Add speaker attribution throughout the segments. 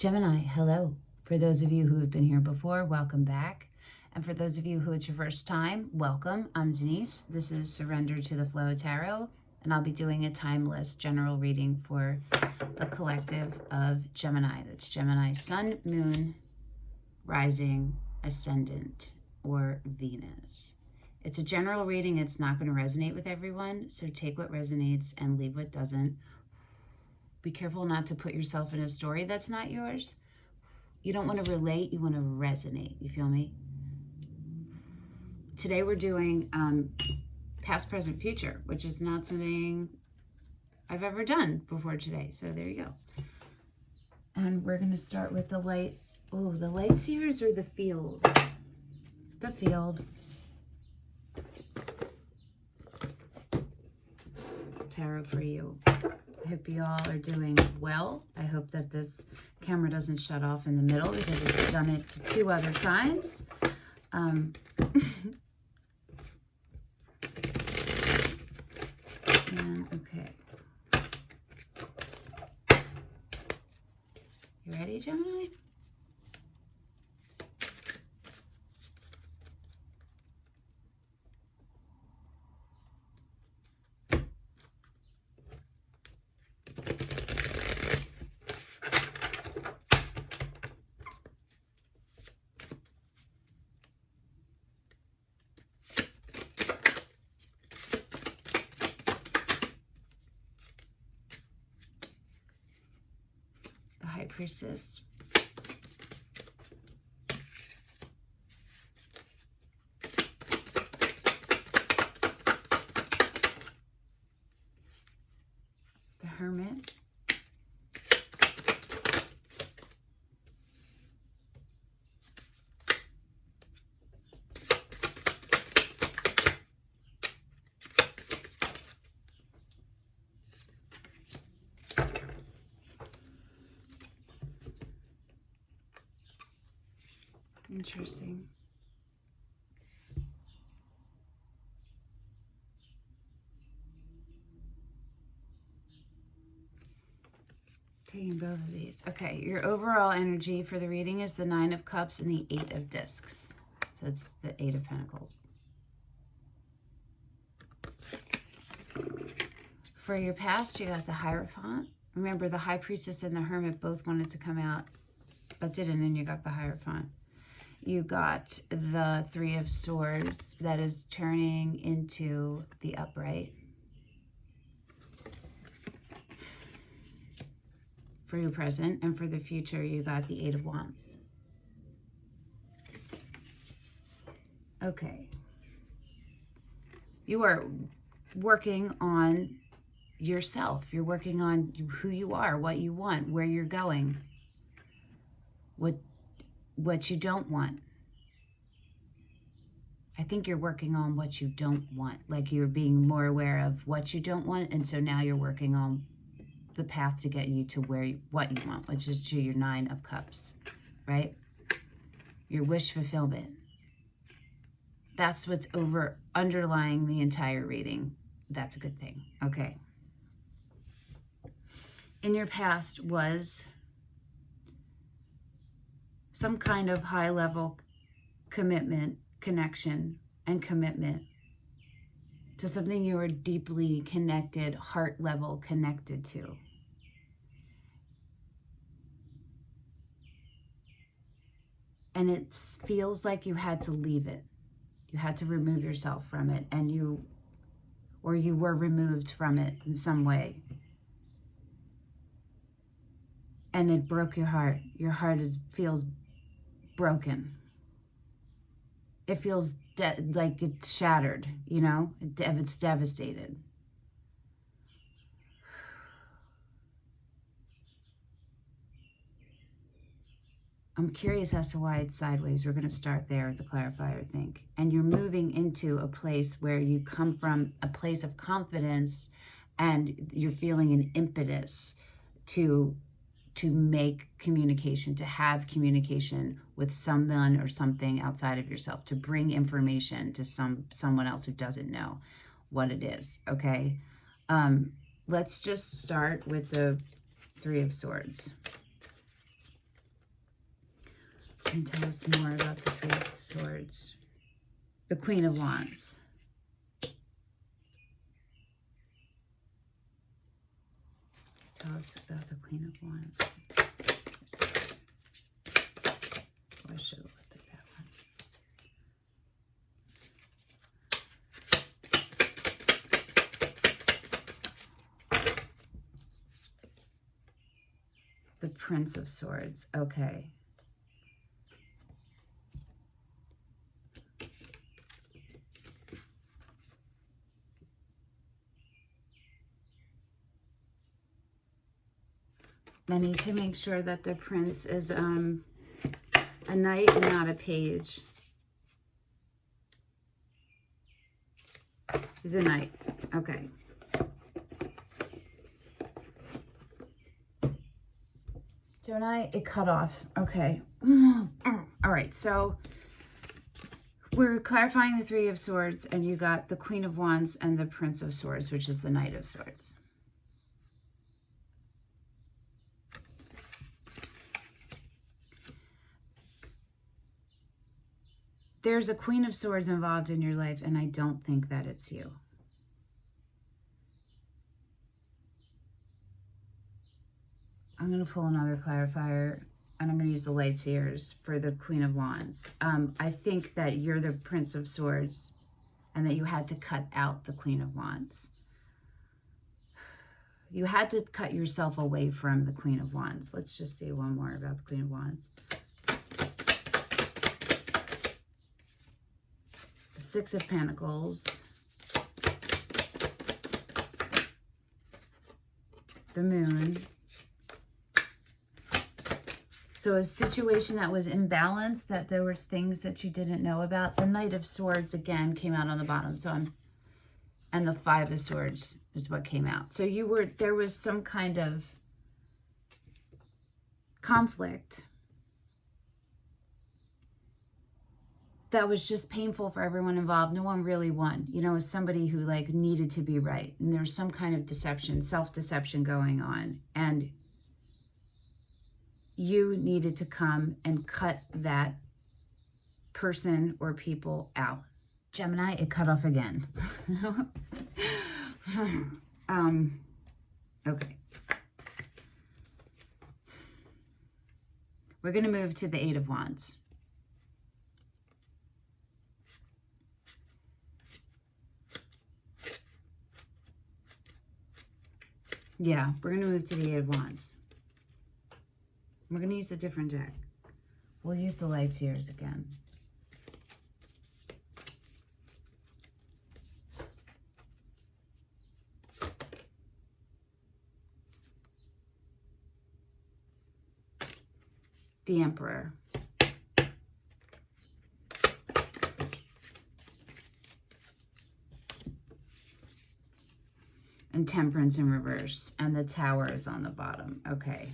Speaker 1: Gemini, hello. For those of you who have been here before, welcome back. And for those of you who it's your first time, welcome. I'm Denise. This is Surrender to the Flow Tarot, and I'll be doing a timeless general reading for the collective of Gemini. That's Gemini, Sun, Moon, Rising, Ascendant, or Venus. It's a general reading. It's not going to resonate with everyone, so take what resonates and leave what doesn't. Be careful not to put yourself in a story that's not yours. You don't want to relate, you want to resonate. You feel me? Today we're doing past, present, future, which is not something I've ever done before today. So there you go. And we're going to start with the light. Oh, the light seers or the field? The field. Tarot for you. I hope you all are doing well. I hope that this camera doesn't shut off in the middle because it's done it to 2 other signs. And okay. You ready, Gemini? High Priestess. The Hermit. Interesting. Taking both of these. Okay, your overall energy for the reading is the 9 of Cups and the 8 of Discs. So it's the 8 of Pentacles. For your past, you got the Hierophant. Remember, the High Priestess and the Hermit both wanted to come out, but didn't, and you got the Hierophant. You got the 3 of Swords that is turning into the Upright. For your present, and for the future, you got the 8 of Wands. Okay. You are working on yourself. You're working on who you are, what you want, where you're going, what you don't want. I think you're working on what you don't want. Like you're being more aware of what you don't want. And so now you're working on the path to get you to what you want, which is to your 9 of Cups, right? Your wish fulfillment. That's what's underlying the entire reading. That's a good thing. Okay. In your past was some kind of high-level commitment, connection, and commitment to something you are deeply connected, heart-level connected to. And it feels like you had to leave it. You had to remove yourself from it, and you were removed from it in some way. And it broke your heart. Your heart feels broken. It feels like it's shattered, you know? It's devastated. I'm curious as to why it's sideways. We're going to start there with the clarifier, I think. And you're moving into a place where you come from a place of confidence and you're feeling an impetus to make communication, to have communication with someone or something outside of yourself, to bring information to someone else who doesn't know what it is, okay? Let's just start with the 3 of Swords. And tell us more about the Three of Swords. The Queen of Wands. Tell us about the Queen of Wands. Oh, I should have looked at that one. The Prince of Swords. Okay. I need to make sure that the prince is a knight and not a page. He's a knight. Okay. Gemini, it cut off. Okay. All right, so we're clarifying the Three of Swords, and you got the Queen of Wands and the Prince of Swords, which is the Knight of Swords. There's a Queen of Swords involved in your life, and I don't think that it's you. I'm going to pull another clarifier, and I'm going to use the light seers for the Queen of Wands. I think that you're the Prince of Swords, and that you had to cut out the Queen of Wands. You had to cut yourself away from the Queen of Wands. Let's just see one more about the Queen of Wands. Six of Pentacles, the Moon. So a situation that was imbalanced, that there was things that you didn't know about. The Knight of Swords again came out on the bottom. So and the Five of Swords is what came out. So there was some kind of conflict that was just painful for everyone involved. No one really won. You know, it was somebody who like needed to be right. And there's some kind of deception, self-deception going on. And you needed to come and cut that person or people out. Gemini, it cut off again. Okay. We're going to move to the Eight of Wands. Yeah, we're going to move to the Eight of Wands. We're going to use a different deck. We'll use the light seers again. The Emperor. And Temperance in reverse. And the Tower is on the bottom. Okay.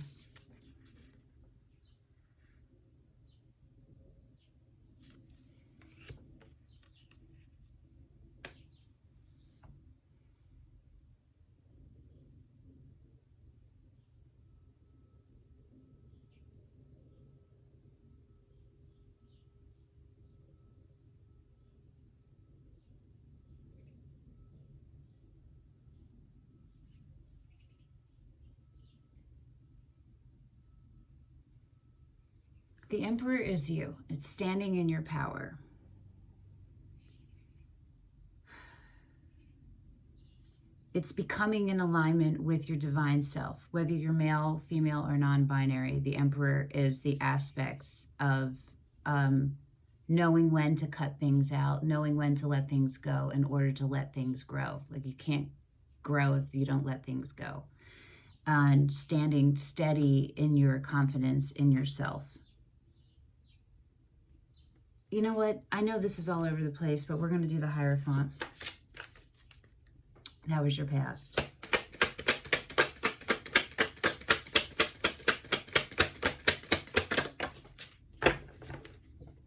Speaker 1: The Emperor is you. It's standing in your power. It's becoming in alignment with your divine self. Whether you're male, female, or non-binary, the Emperor is the aspects of knowing when to cut things out, knowing when to let things go in order to let things grow. Like you can't grow if you don't let things go. And standing steady in your confidence in yourself. You know what? I know this is all over the place, but we're going to do the Hierophant. That was your past.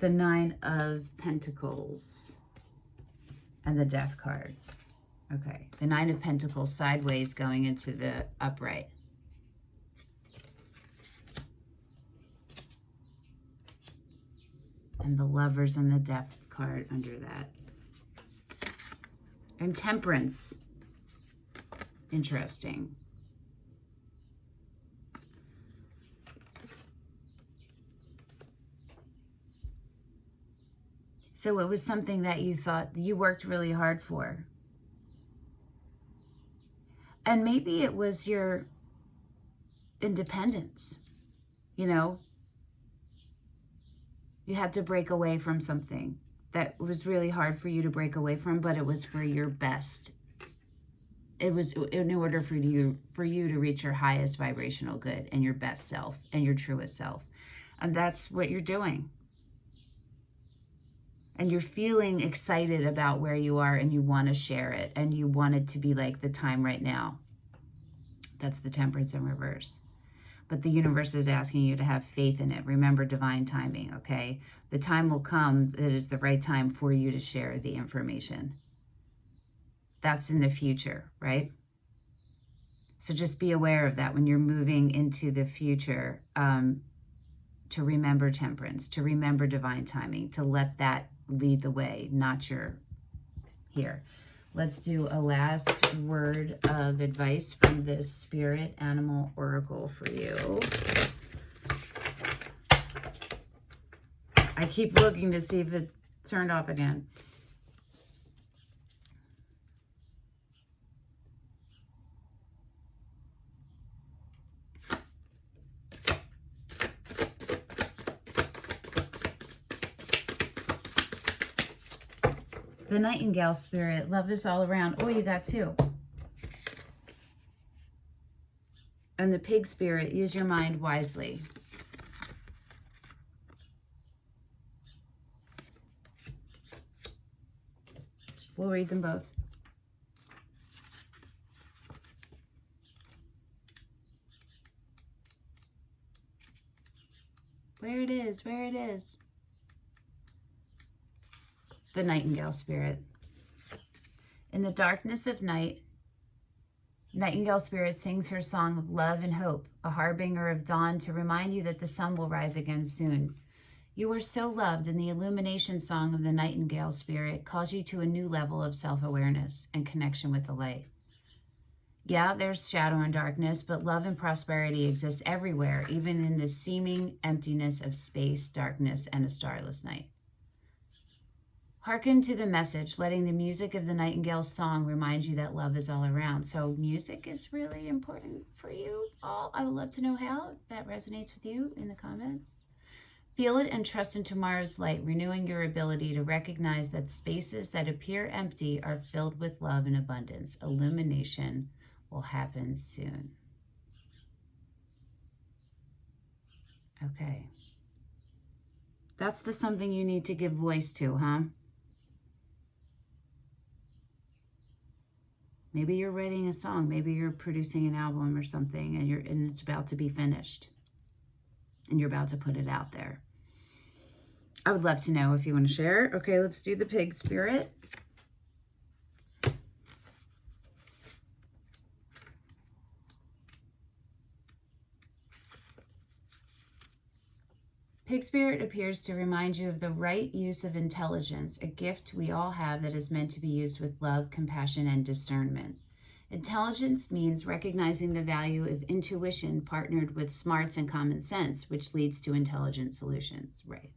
Speaker 1: The Nine of Pentacles and the Death card. Okay. The Nine of Pentacles sideways going into the upright. And the Lovers and the Death card under that. And Temperance. Interesting. So it was something that you thought you worked really hard for. And maybe it was your independence, you know? You had to break away from something that was really hard for you to break away from, but it was for your best. It was in order for you to reach your highest vibrational good and your best self and your truest self. And that's what you're doing. And you're feeling excited about where you are and you want to share it. And you want it to be like the time right now. That's the Temperance in reverse. But the universe is asking you to have faith in it. Remember divine timing, okay? The time will come that is the right time for you to share the information. That's in the future, right? So just be aware of that when you're moving into the future, to remember temperance, to remember divine timing, to let that lead the way, not your here. Let's do a last word of advice from this Spirit Animal Oracle for you. I keep looking to see if it turned off again. The Nightingale Spirit, love is all around. Oh, you got two. And the Pig Spirit, use your mind wisely. We'll read them both. Where it is, where it is. The Nightingale Spirit. In the darkness of night, Nightingale Spirit sings her song of love and hope, a harbinger of dawn to remind you that the sun will rise again soon. You are so loved, and the illumination song of the Nightingale Spirit calls you to a new level of self-awareness and connection with the light. Yeah, there's shadow and darkness, but love and prosperity exist everywhere, even in the seeming emptiness of space, darkness, and a starless night. Hearken to the message, letting the music of the Nightingale's song remind you that love is all around. So music is really important for you all. I would love to know how, if that resonates with you, in the comments. Feel it and trust in tomorrow's light, renewing your ability to recognize that spaces that appear empty are filled with love and abundance. Illumination will happen soon. Okay. That's the something you need to give voice to, huh? Maybe you're writing a song, maybe you're producing an album or something, and it's about to be finished. And you're about to put it out there. I would love to know if you want to share. Okay, let's do the Pig Spirit. Pig Spirit appears to remind you of the right use of intelligence, a gift we all have that is meant to be used with love, compassion, and discernment. Intelligence means recognizing the value of intuition partnered with smarts and common sense, which leads to intelligent solutions, right?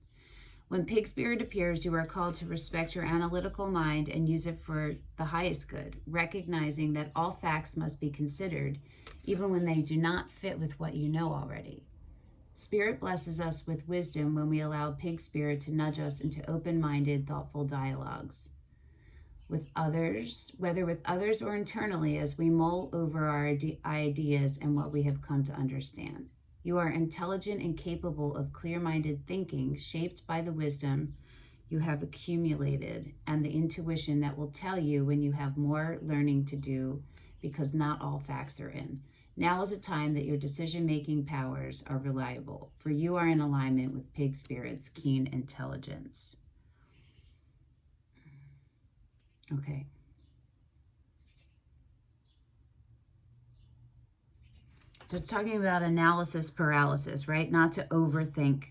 Speaker 1: When Pig Spirit appears, you are called to respect your analytical mind and use it for the highest good, recognizing that all facts must be considered, even when they do not fit with what you know already. Spirit blesses us with wisdom when we allow Pig Spirit to nudge us into open-minded, thoughtful dialogues with others, whether with others or internally, as we mull over our ideas and what we have come to understand. You are intelligent and capable of clear-minded thinking, shaped by the wisdom you have accumulated and the intuition that will tell you when you have more learning to do, because not all facts are in. Now is a time that your decision-making powers are reliable, for you are in alignment with Pig Spirit's keen intelligence. Okay. So it's talking about analysis paralysis, right? Not to overthink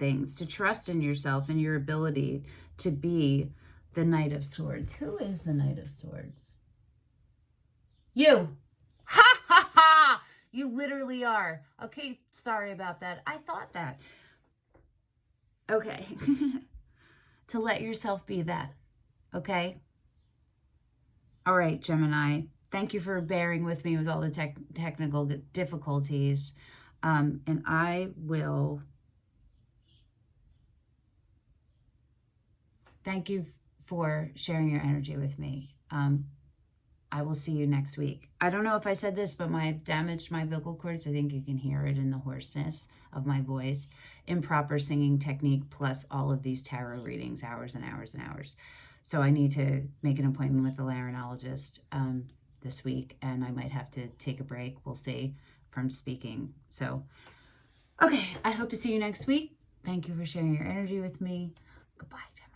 Speaker 1: things, to trust in yourself and your ability to be the Knight of Swords. Who is the Knight of Swords? You. Ha ha ha! You literally are. Okay, sorry about that. I thought that. Okay. To let yourself be that. Okay? All right, Gemini. Thank you for bearing with me with all the technical difficulties. And I will... Thank you for sharing your energy with me. I will see you next week. I don't know if I said this, but I've damaged my vocal cords. I think you can hear it in the hoarseness of my voice. Improper singing technique plus all of these tarot readings, hours and hours and hours. So I need to make an appointment with the laryngologist this week, and I might have to take a break, we'll see, from speaking. So, okay, I hope to see you next week. Thank you for sharing your energy with me. Goodbye, Gemini.